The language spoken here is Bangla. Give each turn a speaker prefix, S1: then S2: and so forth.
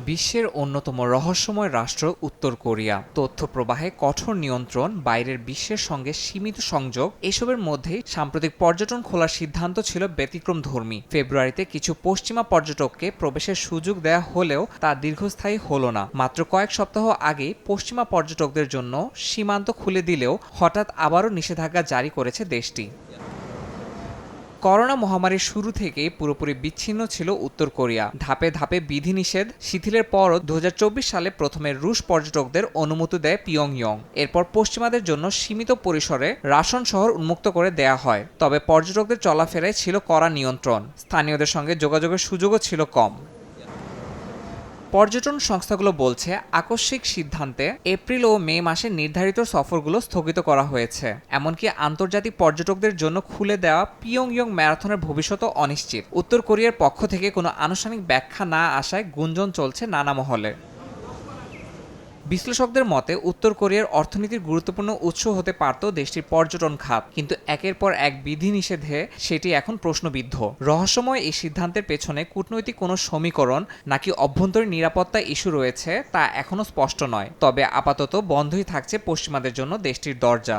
S1: বিশ্বের অন্যতম রহস্যময় রাষ্ট্র উত্তর কোরিয়া। তথ্য প্রবাহে কঠোর নিয়ন্ত্রণ, বাইরের বিশ্বের সঙ্গে সীমিত সংযোগ, এসবের মধ্যেই সাম্প্রতিক পর্যটন খোলার সিদ্ধান্ত ছিল ব্যতিক্রমধর্মী। ফেব্রুয়ারিতে কিছু পশ্চিমা পর্যটককে প্রবেশের সুযোগ দেয়া হলেও তা দীর্ঘস্থায়ী হলো না। মাত্র কয়েক সপ্তাহ আগেই পশ্চিমা পর্যটকদের জন্য সীমান্ত খুলে দিলেও হঠাৎ আবারও নিষেধাজ্ঞা জারি করেছে দেশটি। করোনা মহামারীর শুরু থেকেই পুরোপুরি বিচ্ছিন্ন ছিল উত্তর কোরিয়া। ধাপে ধাপে বিধিনিষেধ শিথিলের পরও ২০২৪ সালে প্রথমে রুশ পর্যটকদের অনুমতি দেয় পিয়ংইয়ং। এরপর পশ্চিমাদের জন্য সীমিত পরিসরে রাসন শহর উন্মুক্ত করে দেয়া হয়। তবে পর্যটকদের চলাফেরায় ছিল কড়া নিয়ন্ত্রণ, স্থানীয়দের সঙ্গে যোগাযোগের সুযোগও ছিল কম। পর্যটন সংস্থাগুলো বলছে, আকস্মিক সিদ্ধান্তে এপ্রিল ও মে মাসে নির্ধারিত সফরগুলো স্থগিত করা হয়েছে। এমনকি আন্তর্জাতিক পর্যটকদের জন্য খুলে দেওয়া পিয়ংইয়ং ম্যারাথনের ভবিষ্যতও অনিশ্চিত। উত্তর কোরিয়ার পক্ষ থেকে কোনো আনুষ্ঠানিক ব্যাখ্যা না আসায় গুঞ্জন চলছে নানা মহলে। বিশ্লেষকদের মতে, উত্তর কোরিয়ার অর্থনীতির গুরুত্বপূর্ণ উৎস হতে পারত দেশটির পর্যটন খাত, কিন্তু একের পর এক বিধিনিষেধে সেটি এখন প্রশ্নবিদ্ধ। রহস্যময় এই সিদ্ধান্তের পেছনে কূটনৈতিক কোনো সমীকরণ নাকি অভ্যন্তরীণ নিরাপত্তা ইস্যু রয়েছে তা এখনও স্পষ্ট নয়। তবে আপাতত বন্ধই থাকছে পশ্চিমাদের জন্য দেশটির দরজা।